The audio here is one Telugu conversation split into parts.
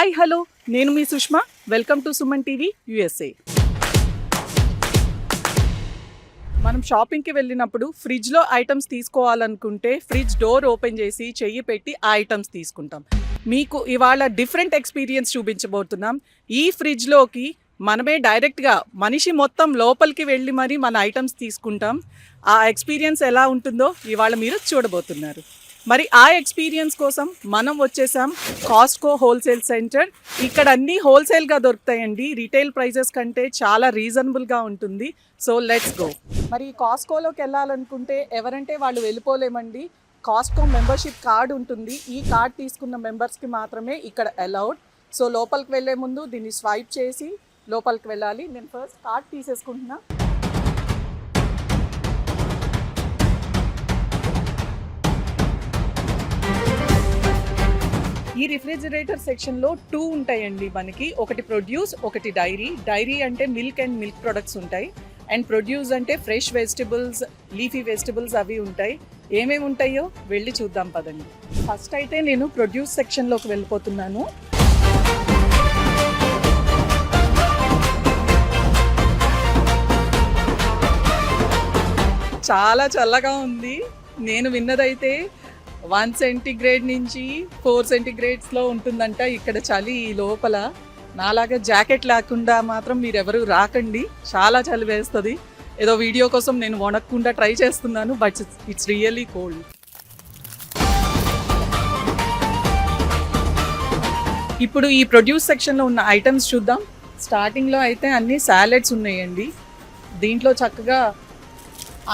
హాయ్ హలో, నేను మీ Sushma. Welcome to Suman TV USA. మనం షాపింగ్కి వెళ్ళినప్పుడు ఫ్రిడ్జ్లో ఐటమ్స్ తీసుకోవాలనుకుంటే ఫ్రిడ్జ్ డోర్ ఓపెన్ చేసి చెయ్యి పెట్టి ఆ ఐటమ్స్ తీసుకుంటాం. మీకు ఇవాళ డిఫరెంట్ ఎక్స్పీరియన్స్ చూపించబోతున్నాం. ఈ ఫ్రిడ్జ్లోకి మనమే డైరెక్ట్గా మనిషి మొత్తం లోపలికి వెళ్ళి మరి మన ఐటమ్స్ తీసుకుంటాం. ఆ ఎక్స్పీరియన్స్ ఎలా ఉంటుందో ఇవాళ మీరు చూడబోతున్నారు. మరి ఆ ఎక్స్పీరియన్స్ కోసం మనం వచ్చేసాం కాస్ట్కో హోల్సేల్ సెంటర్. ఇక్కడ అన్నీ హోల్సేల్గా దొరుకుతాయండి. రీటైల్ ప్రైజెస్ కంటే చాలా రీజనబుల్గా ఉంటుంది. So let's go. మరి కాస్ట్కోలోకి వెళ్ళాలనుకుంటే ఎవరంటే వాళ్ళు వెళ్ళిపోలేమండి. కాస్ట్కో మెంబర్షిప్ కార్డ్ ఉంటుంది. ఈ కార్డ్ తీసుకున్న మెంబర్స్కి మాత్రమే ఇక్కడ అలౌడ్. సో లోపలికి వెళ్ళే ముందు దీన్ని స్వైప్ చేసి లోపలికి వెళ్ళాలి. నేను ఫస్ట్ కార్డ్ తీసేసుకుంటున్నా. ఈ రిఫ్రిజిరేటర్ సెక్షన్లో 2 ఉంటాయండి మనకి. ఒకటి ప్రొడ్యూస్, ఒకటి డైరీ. డైరీ అంటే మిల్క్ అండ్ మిల్క్ ప్రొడక్ట్స్ ఉంటాయి. అండ్ ప్రొడ్యూస్ అంటే ఫ్రెష్ వెజిటబుల్స్, లీఫీ వెజిటబుల్స్ అవి ఉంటాయి. ఏమేమి ఉంటాయో వెళ్ళి చూద్దాం పదండి. ఫస్ట్ అయితే నేను ప్రొడ్యూస్ సెక్షన్లోకి వెళ్ళిపోతున్నాను. చాలా చల్లగా ఉంది. నేను విన్నదైతే 1 సెంటీగ్రేడ్ నుంచి 4 సెంటీగ్రేడ్స్లో ఉంటుందంట ఇక్కడ చలి. ఈ లోపల నాలాగా జాకెట్ లేకుండా మాత్రం మీరు ఎవరు రాకండి, చాలా చలి వేస్తుంది. ఏదో వీడియో కోసం నేను వణక్కుండా ట్రై చేస్తున్నాను, బట్ ఇట్స్ రియల్లీ కోల్డ్. ఇప్పుడు ఈ ప్రొడ్యూస్ సెక్షన్లో ఉన్న ఐటమ్స్ చూద్దాం. స్టార్టింగ్లో అయితే అన్ని సాలెడ్స్ ఉన్నాయండి. దీంట్లో చక్కగా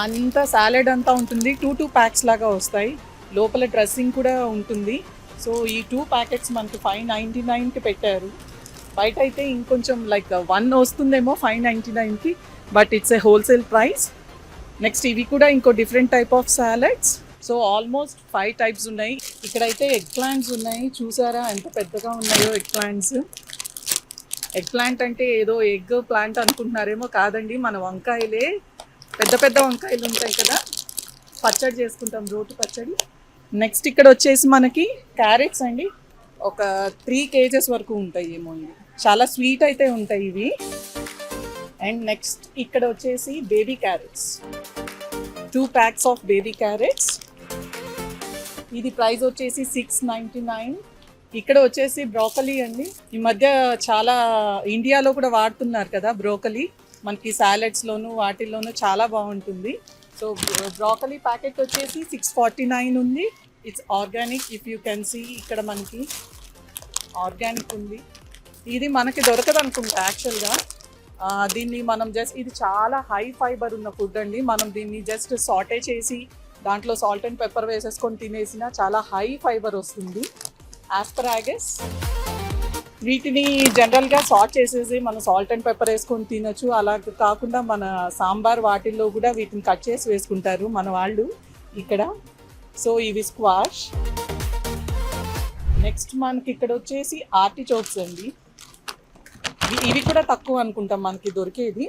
అంతా సాలెడ్ అంతా ఉంటుంది. 2 ప్యాక్స్ లాగా వస్తాయి. లోపల డ్రెస్సింగ్ కూడా ఉంటుంది. సో ఈ 2 ప్యాకెట్స్ మనకి 5.99కి పెట్టారు. బయట అయితే ఇంకొంచెం లైక్ 1 వస్తుందేమో 5.99కి, but it's a wholesale price. Next ఇవి కూడా ఇంకో different type of salads. So almost 5 types ఉన్నాయి. ఇక్కడైతే ఎగ్ ప్లాంట్స్ ఉన్నాయి. చూసారా ఎంత పెద్దగా ఉన్నాయో ఎగ్ ప్లాంట్స్. ఎగ్ ప్లాంట్ అంటే ఏదో ఎగ్ ప్లాంట్ అనుకుంటున్నారేమో, కాదండి, మన వంకాయలే. పెద్ద పెద్ద వంకాయలు ఉంటాయి కదా, పచ్చడి చేసుకుంటాం, రోటి పచ్చడి. నెక్స్ట్ ఇక్కడ వచ్చేసి మనకి క్యారెట్స్ అండి. ఒక 3 kgs వరకు ఉంటాయి ఏమో. ఇవి చాలా స్వీట్ అయితే ఉంటాయి ఇవి. అండ్ నెక్స్ట్ ఇక్కడ వచ్చేసి baby carrots, 2 packs of baby carrots. ఇది ప్రైస్ వచ్చేసి 6.99. ఇక్కడ వచ్చేసి బ్రోకలీ అండి. ఈ మధ్య చాలా ఇండియాలో కూడా వాడుతున్నారు కదా బ్రోకలీ. మనకి సాలెడ్స్లోను వాటిల్లోనూ చాలా బాగుంటుంది. సో బ్రోకలీ ప్యాకెట్ వచ్చేసి 6.49 ఉంది. It's organic. If you can see ఇక్కడ మనకి ఆర్గానిక్ ఉంది. ఇది మనకి దొరకదు అనుకుంటా యాక్చువల్గా. దీన్ని మనం జస్ట్, ఇది చాలా హై ఫైబర్ ఉన్న ఫుడ్ అండి. మనం దీన్ని జస్ట్ సాటే చేసి దాంట్లో సాల్ట్ అండ్ పెప్పర్ వేసేసుకొని తినేసినా చాలా హై ఫైబర్ వస్తుంది. ఆస్పరాగస్, వీటిని జనరల్గా సాట్ చేసేసి మనం సాల్ట్ అండ్ పెప్పర్ వేసుకొని తినచ్చు. అలా కాకుండా మన సాంబార్ వాటిల్లో కూడా వీటిని కట్ చేసి వేసుకుంటారు మన వాళ్ళు ఇక్కడ. సో ఇవి స్క్వాష్. నెక్స్ట్ మనకి ఇక్కడ వచ్చేసి ఆర్టిచోక్స్ అండి. ఇవి కూడా తక్కువ అనుకుంటాం మనకి దొరికేది.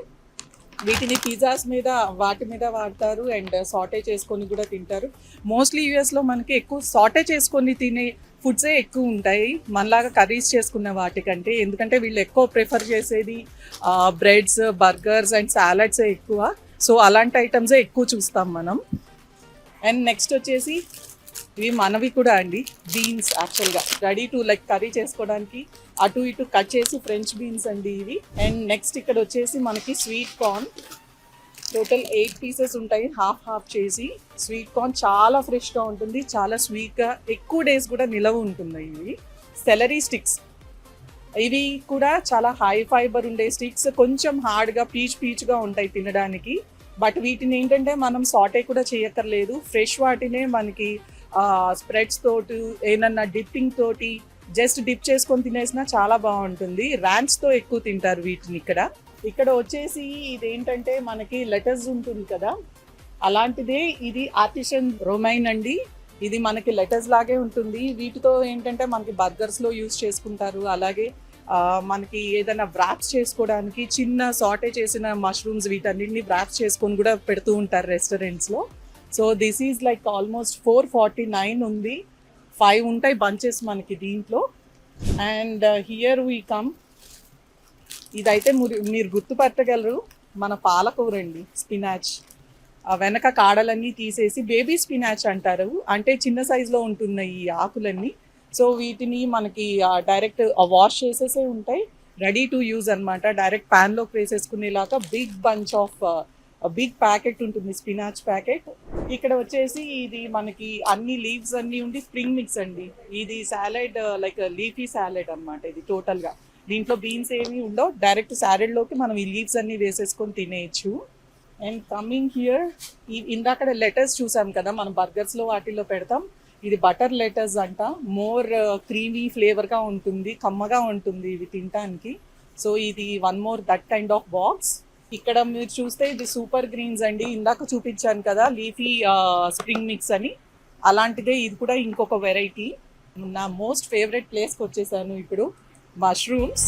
వీటిని పిజ్జాస్ మీద వాటి మీద వాడతారు అండ్ సాటే చేసుకొని కూడా తింటారు. మోస్ట్లీ యూఎస్లో మనకి ఎక్కువ సాటే చేసుకొని తినే ఫుడ్సే ఎక్కువ ఉంటాయి మనలాగా కర్రీస్ చేసుకున్న వాటికంటే. ఎందుకంటే వీళ్ళు ఎక్కువ ప్రిఫర్ చేసేది బ్రెడ్స్, బర్గర్స్ అండ్ సాలడ్సే ఎక్కువ. సో అలాంటి ఐటమ్సే ఎక్కువ చూస్తాం మనం. అండ్ నెక్స్ట్ వచ్చేసి ఇవి మనవి కూడా అండి, బీన్స్. యాక్చువల్గా రెడీ టు లైక్ కర్రీ చేసుకోవడానికి అటు ఇటు కట్ చేసి ఫ్రెంచ్ బీన్స్ అండి ఇవి. అండ్ నెక్స్ట్ ఇక్కడ వచ్చేసి మనకి స్వీట్ కార్న్. టోటల్ 8 పీసెస్ ఉంటాయి, హాఫ్ చేసి. స్వీట్ కార్న్ చాలా ఫ్రెష్గా ఉంటుంది, చాలా స్వీట్గా, ఎక్కువ డేస్ కూడా నిలవ ఉంటుంది. ఇవి సెలరీ స్టిక్స్. ఇవి కూడా చాలా హై ఫైబర్ ఉండే స్టిక్స్. కొంచెం హార్డ్గా పీచ్గా ఉంటాయి తినడానికి. బట్ వీటిని ఏంటంటే మనం సాటే కూడా చేయక్కర్లేదు. ఫ్రెష్ వాటినే మనకి స్ప్రెడ్స్ తోటి, ఏమన్నా డిప్పింగ్ తోటి జస్ట్ డిప్ చేసుకొని తినేసినా చాలా బాగుంటుంది. ర్యాంచ్తో ఎక్కువ తింటారు వీటిని ఇక్కడ. ఇక్కడ వచ్చేసి ఇదేంటంటే మనకి లెటర్స్ ఉంటుంది కదా, అలాంటిదే ఇది ఆర్టిషన్ రోమైన్ అండి. ఇది మనకి లెటర్స్ లాగే ఉంటుంది. వీటితో ఏంటంటే మనకి బర్గర్స్లో యూజ్ చేసుకుంటారు. అలాగే మనకి ఏదైనా వ్రాప్స్ చేసుకోవడానికి చిన్న సాటే చేసిన మష్రూమ్స్ వీటన్నిటిని వ్రాప్స్ చేసుకొని కూడా పెడుతూ ఉంటారు రెస్టారెంట్స్లో. So this is like almost 4.49 ఉంది. 5 ఉంటాయి బంచెస్ మనకి దీంట్లో. అండ్ హియర్ వీ కమ్, ఇదైతే మీరు గుర్తుపట్టగలరు, మన పాలకూర అండి, స్పినాచ్. ఆ వెనక కాడలన్నీ తీసేసి బేబీ స్పినాచ్ అంటారు, అంటే చిన్న సైజులో ఉంటున్నాయి ఈ ఆకులన్నీ. సో వీటిని మనకి డైరెక్ట్ వాష్ చేసేసే ఉంటాయి, రెడీ టు యూజ్ అనమాట. డైరెక్ట్ ప్యాన్లోకి వేసేసుకునేలాగా big bunch of big packet ఉంటుంది, స్పినాచ్ ప్యాకెట్. ఇక్కడ వచ్చేసి ఇది మనకి అన్ని లీవ్స్ అన్నీ ఉండి స్ప్రింగ్ మిక్స్ అండి. ఇది సాలెడ్, లైక్ లీఫీ సాలెడ్ అనమాట ఇది టోటల్గా. దీంట్లో బీన్స్ ఏమి ఉండవు, డైరెక్ట్ సాలెడ్లోకి మనం ఈ లీవ్స్ అన్నీ వేసేసుకొని తినేయచ్చు. అండ్ కమింగ్ హియర్, ఇందాక లెటర్స్ చూసాం కదా మనం బర్గర్స్లో వాటిల్లో పెడతాం, ఇది బటర్ లెటర్స్ అంట. మోర్ క్రీమీ ఫ్లేవర్గా ఉంటుంది, కమ్మగా ఉంటుంది ఇది తినడానికి. సో ఇది one more that kind of box. ఇక్కడ మీరు చూస్తే ఇది సూపర్ గ్రీన్స్ అండి, ఇందాక చూపించాను కదా లీఫీ స్ప్రింగ్ మిక్స్ అని, అలాంటిదే ఇది కూడా ఇంకొక వెరైటీ. నా మోస్ట్ ఫేవరెట్ ప్లేస్కి వచ్చేసాను ఇప్పుడు, mushrooms.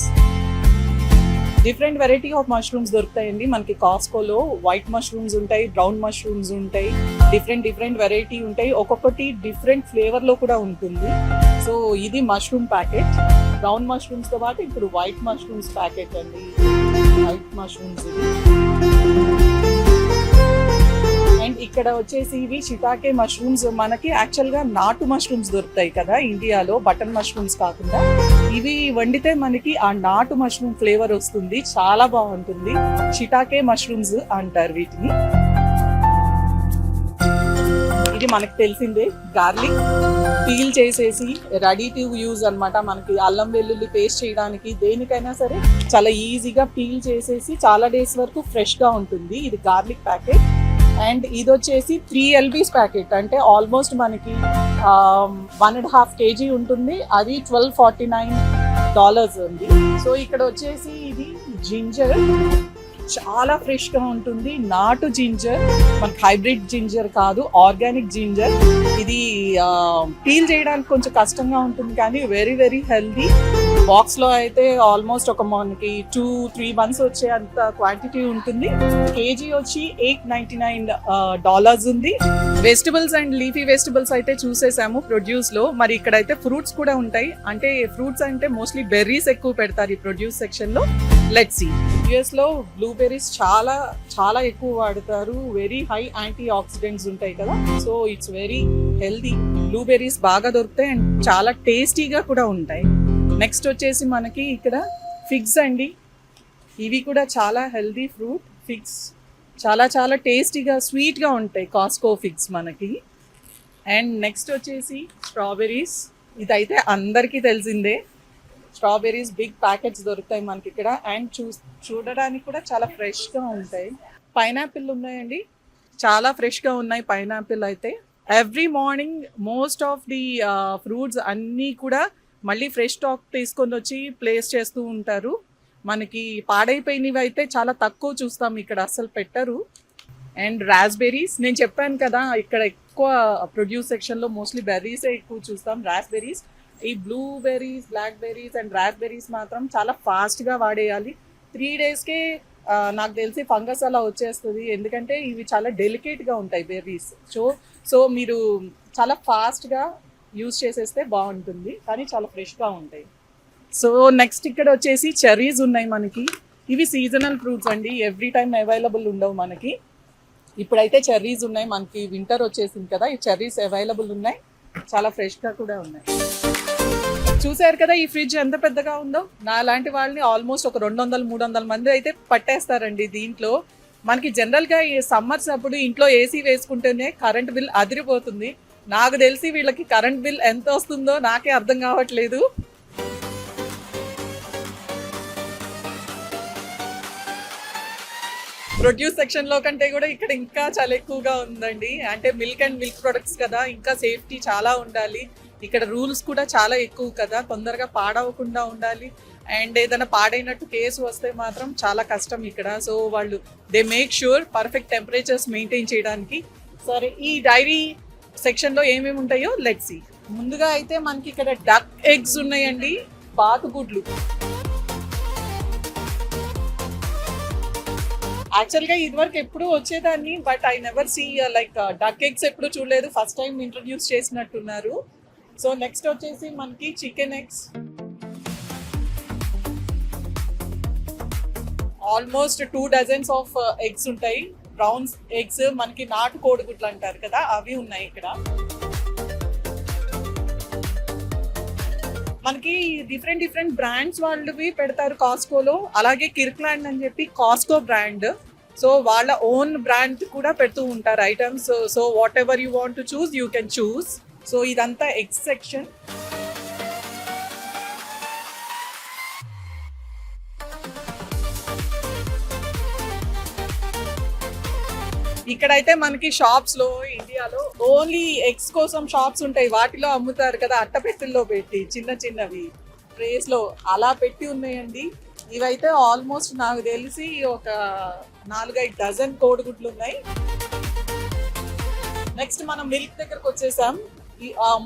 Different variety of mushrooms దొరుకుతాయండి మనకి కాస్కోలో. వైట్ మష్రూమ్స్ ఉంటాయి, బ్రౌన్ మష్రూమ్స్ ఉంటాయి, డిఫరెంట్ వెరైటీ ఉంటాయి, ఒక్కొక్కటి డిఫరెంట్ ఫ్లేవర్లో కూడా ఉంటుంది. సో ఇది మష్రూమ్ ప్యాకెట్, బ్రౌన్ మష్రూమ్స్తో పాటు ఇప్పుడు వైట్ మష్రూమ్స్ ప్యాకెట్ అండి, వైట్ మష్రూమ్స్. అండ్ ఇక్కడ వచ్చేసి ఇవి షిటాకే మష్రూమ్స్. మనకి యాక్చువల్గా నాటు మష్రూమ్స్ దొరుకుతాయి కదా ఇండియాలో, బటన్ మష్రూమ్స్ కాకుండా. ఇవి వండితే మనకి ఆ నాటు మష్రూమ్ ఫ్లేవర్ వస్తుంది, చాలా బాగుంటుంది. షిటాకే మష్రూమ్స్ అంటారు వీటిని. ఇది మనకు తెలిసిందే, గార్లిక్ పీల్ చేసేసి రెడీ టు యూజ్ అనమాట. మనకి అల్లం వెల్లుల్లి పేస్ట్ చేయడానికి దేనికైనా సరే చాలా ఈజీగా పీల్ చేసేసి చాలా డేస్ వరకు ఫ్రెష్గా ఉంటుంది. ఇది గార్లిక్ ప్యాకెట్. అండ్ ఇది వచ్చేసి 3 LBs ప్యాకెట్, అంటే ఆల్మోస్ట్ మనకి 1.5 kg ఉంటుంది. అది $12.49 ఉంది. సో ఇక్కడ వచ్చేసి ఇది జింజర్, చాలా ఫ్రెష్గా ఉంటుంది, నాటు జింజర్, మనకి హైబ్రిడ్ జింజర్ కాదు, ఆర్గానిక్ జింజర్. ఇది పీల్ చేయడానికి కొంచెం కష్టంగా ఉంటుంది కానీ వెరీ వెరీ హెల్దీ. బాక్స్లో అయితే ఆల్మోస్ట్ ఒక మనకి 2-3 months వచ్చే అంత క్వాంటిటీ ఉంటుంది. కేజీ వచ్చి $8.99 ఉంది. వెజిటబుల్స్ అండ్ లీఫీ వెజిటబుల్స్ అయితే చూసేసాము ప్రొడ్యూస్లో. మరి ఇక్కడైతే ఫ్రూట్స్ కూడా ఉంటాయి, అంటే ఫ్రూట్స్ అంటే మోస్ట్లీ బెర్రీస్ ఎక్కువ పెడతారు ఈ ప్రొడ్యూస్ సెక్షన్లో. Let's see. యూఎస్లో బ్లూబెర్రీస్ చాలా చాలా ఎక్కువ వాడతారు, వెరీ హై యాంటీ ఆక్సిడెంట్స్ ఉంటాయి కదా, so it's very healthy. Blueberries బాగా దొరుకుతాయి అండ్ చాలా టేస్టీగా కూడా ఉంటాయి. నెక్స్ట్ వచ్చేసి మనకి ఇక్కడ ఫిగ్స్ అండి, ఇవి కూడా చాలా హెల్దీ ఫ్రూట్. ఫిగ్స్ చాలా చాలా టేస్టీగా స్వీట్గా ఉంటాయి, కాస్కో ఫిగ్స్ మనకి. అండ్ నెక్స్ట్ వచ్చేసి స్ట్రాబెర్రీస్, ఇదైతే అందరికీ తెలిసిందే. స్ట్రాబెర్రీస్ బిగ్ ప్యాకెట్స్ దొరుకుతాయి మనకి ఇక్కడ. అండ్ చూడడానికి కూడా చాలా ఫ్రెష్గా ఉంటాయి. పైనాపిల్ ఉన్నాయండి, చాలా ఫ్రెష్గా ఉన్నాయి పైనాపిల్ అయితే. Every morning most of the fruits అన్నీ కూడా మళ్ళీ ఫ్రెష్ స్టాక్ తీసుకొని వచ్చి ప్లేస్ చేస్తూ ఉంటారు. మనకి పాడైపోయినవి అయితే చాలా తక్కువ చూస్తాం, ఇక్కడ అస్సలు పెట్టరు. అండ్ రాస్బెర్రీస్, నేను చెప్పాను కదా ఇక్కడ ఎక్కువ ప్రొడ్యూస్ సెక్షన్లో మోస్ట్లీ బెర్రీసే ఎక్కువ చూస్తాం, రాస్బెర్రీస్. ఈ blueberries, black berries and raspberries మాత్రం చాలా ఫాస్ట్గా వాడేయాలి. 3 daysకే నాకు తెలిసి ఫంగస్ అలా వచ్చేస్తుంది, ఎందుకంటే ఇవి చాలా డెలికేట్గా ఉంటాయి బెర్రీస్. సో మీరు చాలా ఫాస్ట్గా యూజ్ చేసేస్తే బాగుంటుంది, కానీ చాలా ఫ్రెష్గా ఉంటాయి. సో నెక్స్ట్ ఇక్కడ వచ్చేసి చెర్రీస్ ఉన్నాయి మనకి. ఇవి సీజనల్ ఫ్రూట్స్ అండి, ఎవ్రీ టైం అవైలబుల్ ఉండవు మనకి. ఇప్పుడైతే చెర్రీస్ ఉన్నాయి, మనకి వింటర్ వచ్చేసింది కదా, ఈ చెర్రీస్ అవైలబుల్ ఉన్నాయి, చాలా ఫ్రెష్గా కూడా ఉన్నాయి. చూసారు కదా ఈ ఫ్రిడ్జ్ ఎంత పెద్దగా ఉందో. నా లాంటి వాళ్ళని ఆల్మోస్ట్ ఒక 200-300 మంది అయితే పట్టేస్తారండి దీంట్లో. మనకి జనరల్గా ఈ సమ్మర్స్ అప్పుడు ఇంట్లో ఏసీ వేసుకుంటేనే కరెంట్ బిల్ అదిరిపోతుంది. నాకు తెలిసి వీళ్ళకి కరెంట్ బిల్ ఎంత వస్తుందో నాకే అర్థం కావట్లేదు. ప్రొడ్యూస్ సెక్షన్లో కంటే కూడా ఇక్కడ ఇంకా చాలా ఎక్కువగా ఉందండి. అంటే మిల్క్ అండ్ మిల్క్ ప్రొడక్ట్స్ కదా, ఇంకా సేఫ్టీ చాలా ఉండాలి. ఇక్కడ రూల్స్ కూడా చాలా ఎక్కువ కదా, తొందరగా పాడవకుండా ఉండాలి. అండ్ ఏదైనా పాడైనట్టు కేసు వస్తే మాత్రం చాలా కష్టం ఇక్కడ. సో వాళ్ళు they make sure perfect temperatures maintain చేయడానికి. సరే, ఈ డైరీ సెక్షన్లో ఏమేమి ఉంటాయో లెట్స్ సీ. ముందుగా అయితే మనకి ఇక్కడ డక్ ఎగ్స్ ఉన్నాయండి, బాతుగుడ్లు. యాక్చువల్గా ఇదివరకు ఎప్పుడు వచ్చేదాన్ని, but I never see like duck eggs ఎప్పుడు చూడలేదు, ఫస్ట్ టైం ఇంట్రడ్యూస్ చేసినట్టున్నారు. సో నెక్స్ట్ వచ్చేసి మనకి chicken eggs. Almost 2 dozens of eggs ఉంటాయి. బ్రౌన్ ఎగ్స్, మనకి నాటు కోడిగుడ్లు అంటారు కదా, అవి ఉన్నాయి ఇక్కడ. మనకి డిఫరెంట్ బ్రాండ్స్ వాళ్ళవి పెడతారు కాస్కోలో. అలాగే కిర్క్లాండ్ అని చెప్పి కాస్కో బ్రాండ్, సో వాళ్ళ ఓన్ బ్రాండ్ కూడా పెడుతూ ఉంటారు items. So what ever you want to choose you can choose. So ఇదంతా ఎగ్ సెక్షన్. ఇక్కడైతే మనకి షాప్స్ లో ఇండియాలో ఓన్లీ ఎగ్స్ కోసం షాప్స్ ఉంటాయి, వాటిలో అమ్ముతారు కదా అట్టపెట్టెల్లో పెట్టి చిన్నవి ట్రేస్ లో అలా పెట్టి ఉన్నాయండి. ఇవైతే ఆల్మోస్ట్ నాకు తెలిసి ఒక 4-5 డజన్ కోడిగుడ్లు ఉన్నాయి. నెక్స్ట్ మనం మిల్క్ దగ్గరకు వచ్చేసాం.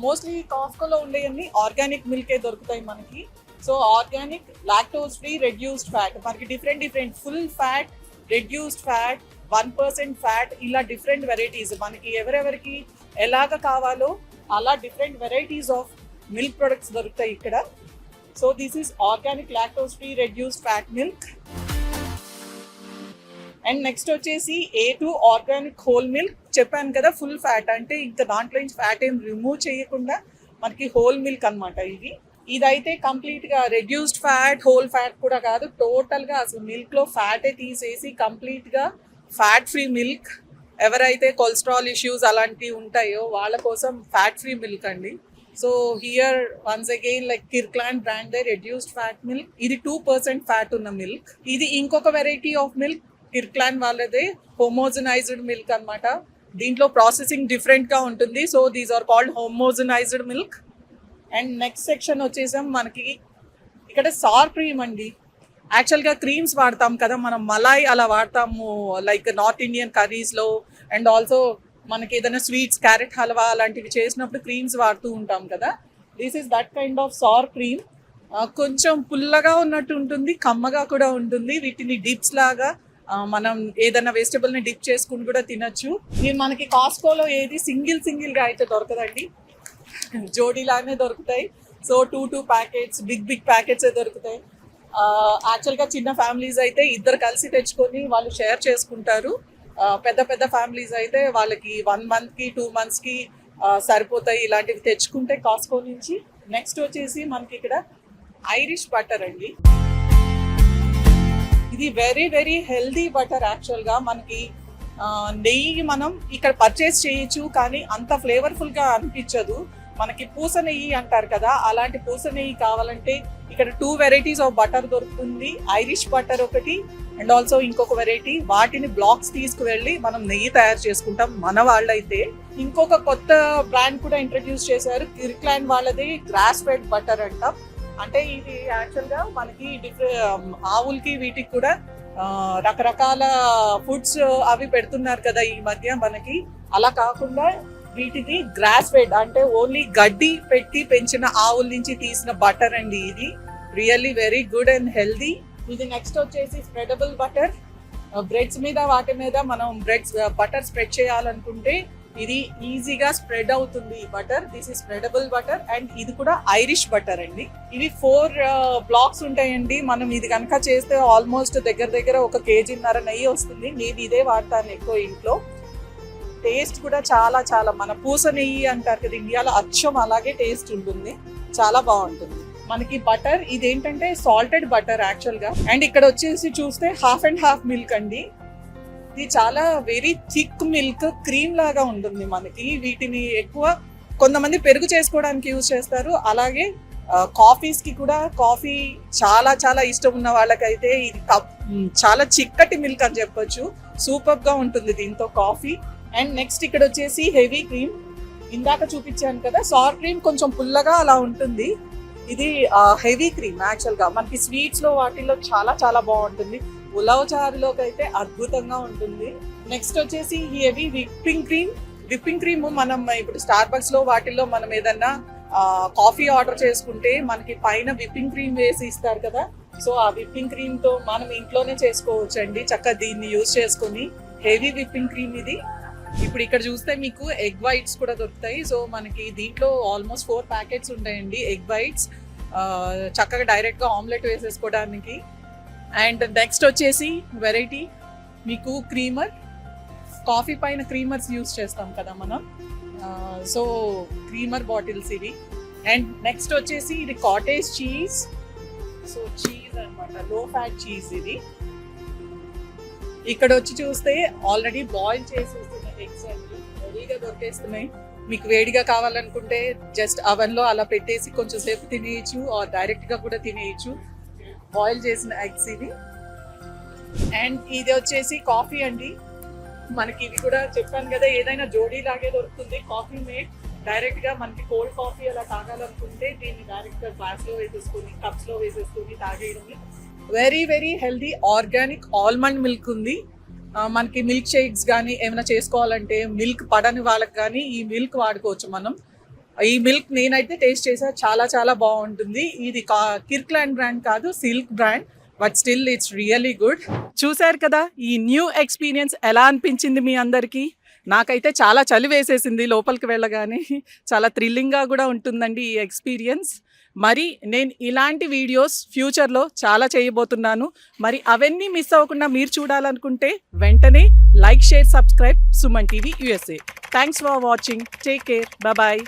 మోస్ట్లీ కాస్కోలో ఉండేవన్నీ ఆర్గానిక్ మిల్కే దొరుకుతాయి మనకి. So organic, lactose free, reduced fat, మనకి different full fat, reduced fat, 1% fat, ఇలా డిఫరెంట్ వెరైటీస్ మనకి ఎవరెవరికి ఎలాగ కావాలో అలా different varieties of milk products దొరుకుతాయి ఇక్కడ. So this is organic, lactose free, reduced fat milk. And next వచ్చేసి A2 ఆర్గానిక్ హోల్ మిల్క్. చెప్పాను కదా ఫుల్ ఫ్యాట్ అంటే ఇంకా దాంట్లో నుంచి ఫ్యాట్ ఏం రిమూవ్ చేయకుండా మనకి హోల్ మిల్క్ అనమాట ఇది. ఇదైతే కంప్లీట్గా రెడ్యూస్డ్ ఫ్యాట్, హోల్ ఫ్యాట్ కూడా కాదు, టోటల్గా అసలు మిల్క్లో ఫ్యాటే తీసేసి కంప్లీట్గా ఫ్యాట్ ఫ్రీ మిల్క్. ఎవరైతే కొలెస్ట్రాల్ ఇష్యూస్ అలాంటివి ఉంటాయో వాళ్ళ కోసం ఫ్యాట్ ఫ్రీ మిల్క్ అండి. So here once again like Kirkland brand reduced fat milk. ఇది 2% ఫ్యాట్ ఉన్న మిల్క్. ఇది ఇంకొక వెరైటీ ఆఫ్ మిల్క్, కిర్క్లాండ్ వాళ్ళదే హోమోజనైజ్డ్ మిల్క్ అన్నమాట. దీంట్లో ప్రాసెసింగ్ డిఫరెంట్గా ఉంటుంది. So these are called homogenised milk. And next section వచ్చేసాం మనకి. ఇక్కడ సార్ క్రీమ్ అండి. యాక్చువల్గా క్రీమ్స్ వాడతాం కదా మనం, మలాయ్ అలా వాడతాము లైక్ నార్త్ ఇండియన్ కర్రీస్లో. అండ్ ఆల్సో మనకి ఏదైనా స్వీట్స్, క్యారెట్ హల్వా అలాంటివి చేసినప్పుడు క్రీమ్స్ వాడుతూ ఉంటాం కదా. This is that kind of sir cream. కొంచెం పుల్లగా ఉన్నట్టు ఉంటుంది, కమ్మగా కూడా ఉంటుంది. వీటిని డిప్స్ లాగా మనం ఏదైనా వెజిటబుల్ని డిప్ చేసుకుని కూడా తినచ్చు. ఇది మనకి కాస్కోలో ఏది సింగిల్గా అయితే దొరకదండి, జోడీలానే దొరుకుతాయి. సో 2 ప్యాకెట్స్, బిగ్ ప్యాకెట్సే దొరుకుతాయి. యాక్చువల్గా చిన్న ఫ్యామిలీస్ అయితే ఇద్దరు కలిసి తెచ్చుకొని వాళ్ళు షేర్ చేసుకుంటారు. పెద్ద ఫ్యామిలీస్ అయితే వాళ్ళకి 1 మంత్కి 2 మంత్స్కి సరిపోతాయి ఇలాంటివి తెచ్చుకుంటే కాస్కో నుంచి. నెక్స్ట్ వచ్చేసి మనకి ఇక్కడ ఐరిష్ బటర్ అండి. ఇది వెరీ హెల్దీ బటర్. యాక్చువల్గా మనకి నెయ్యి మనం ఇక్కడ పర్చేస్ చేయొచ్చు, కానీ అంత ఫ్లేవర్ఫుల్గా అనిపించదు. మనకి పూస నెయ్యి అంటారు కదా, అలాంటి పూస నెయ్యి కావాలంటే ఇక్కడ 2 వెరైటీస్ ఆఫ్ బటర్ దొరుకుతుంది. ఐరిష్ బటర్ ఒకటి, అండ్ ఆల్సో ఇంకొక వెరైటీ. వాటిని బ్లాక్స్ తీసుకువెళ్ళి మనం నెయ్యి తయారు చేసుకుంటాం మన వాళ్ళైతే. ఇంకొక కొత్త బ్రాండ్ కూడా ఇంట్రడ్యూస్ చేశారు, కిర్క్లాండ్ వాళ్ళది గ్రాస్ ఫెడ్ బటర్ అంటాం. అంటే ఇది యాక్చువల్గా మనకి ఆవులకి వీటికి కూడా రకరకాల ఫుడ్స్ అవి పెడుతున్నారు కదా ఈ మధ్య మనకి. అలా కాకుండా వీటిది గ్రాస్ ఫెడ్, అంటే ఓన్లీ గడ్డి పెట్టి పెంచిన ఆవుల నుంచి తీసిన బటర్ అండి. ఇది really very good and healthy. ఇది నెక్స్ట్ వచ్చేసి స్ప్రెడబుల్ బటర్. బ్రెడ్స్ మీద వాటి మీద మనం బటర్ స్ప్రెడ్ చేయాలనుకుంటే ఇది ఈజీగా స్ప్రెడ్ అవుతుంది ఈ butter. This is spreadable butter. And ఇది కూడా ఐరిష్ బటర్ అండి. ఇవి 4 బ్లాక్స్ ఉంటాయండి. మనం ఇది కనుక చేస్తే ఆల్మోస్ట్ దగ్గర 1.5 kg నెయ్యి వస్తుంది. నేను ఇదే వాడతాను ఎక్కువ ఇంట్లో. టేస్ట్ కూడా చాలా మన పూస నెయ్యి అంటారు కదా ఇండియాలో, అచ్చం అలాగే టేస్ట్ ఉంటుంది, చాలా బాగుంటుంది. మనకి బటర్ ఇదేంటంటే సాల్టెడ్ బటర్ యాక్చువల్గా. అండ్ ఇక్కడ వచ్చేసి చూస్తే 1/2 మిల్క్ అండి. ఇది చాలా వెరీ థిక్ మిల్క్, క్రీమ్ లాగా ఉంటుంది మనకి. వీటిని ఎక్కువ కొంతమంది పెరుగు చేసుకోవడానికి యూజ్ చేస్తారు. అలాగే కాఫీస్కి కూడా, కాఫీ చాలా ఇష్టం ఉన్న వాళ్ళకైతే ఇది చాలా చిక్కటి మిల్క్ అని చెప్పొచ్చు. సూపర్గా ఉంటుంది దీంతో కాఫీ. అండ్ నెక్స్ట్ ఇక్కడ వచ్చేసి హెవీ క్రీమ్. ఇందాక చూపించాను కదా సార్ క్రీమ్, కొంచెం పుల్లగా అలా ఉంటుంది. ఇది హెవీ క్రీమ్. యాక్చువల్గా మనకి స్వీట్స్లో వాటిల్లో చాలా బాగుంటుంది. ఉలవ చారులోకి అయితే అద్భుతంగా ఉంటుంది. నెక్స్ట్ వచ్చేసి హెవీ విప్పింగ్ క్రీమ్. మనం ఇప్పుడు స్టార్బక్స్లో వాటిల్లో మనం ఏదన్నా కాఫీ ఆర్డర్ చేసుకుంటే మనకి పైన విప్పింగ్ క్రీమ్ వేసి ఇస్తారు కదా. సో ఆ విప్పింగ్ క్రీమ్తో మనం ఇంట్లోనే చేసుకోవచ్చండి చక్కగా దీన్ని యూజ్ చేసుకొని. హెవీ విప్పింగ్ క్రీమ్ ఇది. ఇప్పుడు ఇక్కడ చూస్తే మీకు ఎగ్ వైట్స్ కూడా దొరుకుతాయి. సో మనకి దీంట్లో ఆల్మోస్ట్ 4 ప్యాకెట్స్ ఉంటాయండి ఎగ్ వైట్స్. చక్కగా డైరెక్ట్గా ఆమ్లెట్ వేసేసుకోవడానికి. అండ్ నెక్స్ట్ వచ్చేసి వెరైటీ మీకు క్రీమర్, కాఫీ పైన క్రీమర్స్ యూస్ చేస్తాం కదా మనం, సో క్రీమర్ బాటిల్స్ ఇవి. అండ్ నెక్స్ట్ వచ్చేసి ఇది కాటేజ్ చీజ్, సో చీజ్ అన్నమాట, లో ఫ్యాట్ చీజ్ ఇది. ఇక్కడ వచ్చి చూస్తే ఆల్రెడీ బాయిల్ చేసేస్తున్న ఎగ్స్ అండి రెడీగా దొరికేస్తున్నాయి. మీకు వేడిగా కావాలనుకుంటే జస్ట్ అవెన్లో అలా పెట్టేసి కొంచెం సేపు తినేయచ్చు, ఆర్ డైరెక్ట్గా కూడా తినేయచ్చు. బాయిల్ చేసిన ఎగ్స్ ఇది. అండ్ ఇది వచ్చేసి కాఫీ అండి. మనకి ఇవి కూడా చెప్పాను కదా, ఏదైనా జోడీ లాగే దొరుకుతుంది కాఫీ మేడ్. డైరెక్ట్గా మనకి కోల్డ్ కాఫీ అలా తాగాలనుకుంటే దీన్ని డైరెక్ట్గా గ్లాస్లో వేసేసుకొని కప్స్లో వేసేసుకొని తాగేయడమే. Very very healthy organic almond milk ఉంది. మనకి మిల్క్ షేక్స్ కానీ ఏమైనా చేసుకోవాలంటే మిల్క్ పడని వాళ్ళకి కానీ ఈ మిల్క్ వాడుకోవచ్చు మనం. ఈ మిల్క్ నేనైతే టేస్ట్ చేసా, చాలా చాలా బాగుంటుంది. ఇది కిర్క్లాండ్ బ్రాండ్ కాదు, silk brand, but still it's really good. చూశారు కదా ఈ న్యూ ఎక్స్పీరియన్స్ ఎలా అనిపించింది మీ అందరికీ? నాకైతే చాలా చలి వేసేసింది లోపలికి వెళ్ళగానే. చాలా థ్రిల్లింగ్గా కూడా ఉంటుందండి ఈ ఎక్స్పీరియన్స్. మరి నేను ఇలాంటి వీడియోస్ ఫ్యూచర్లో చాలా చేయబోతున్నాను. మరి అవన్నీ మిస్ అవ్వకుండా మీరు చూడాలనుకుంటే వెంటనే like, share, subscribe Suman TV USA. Thanks for watching. Take care. Bye.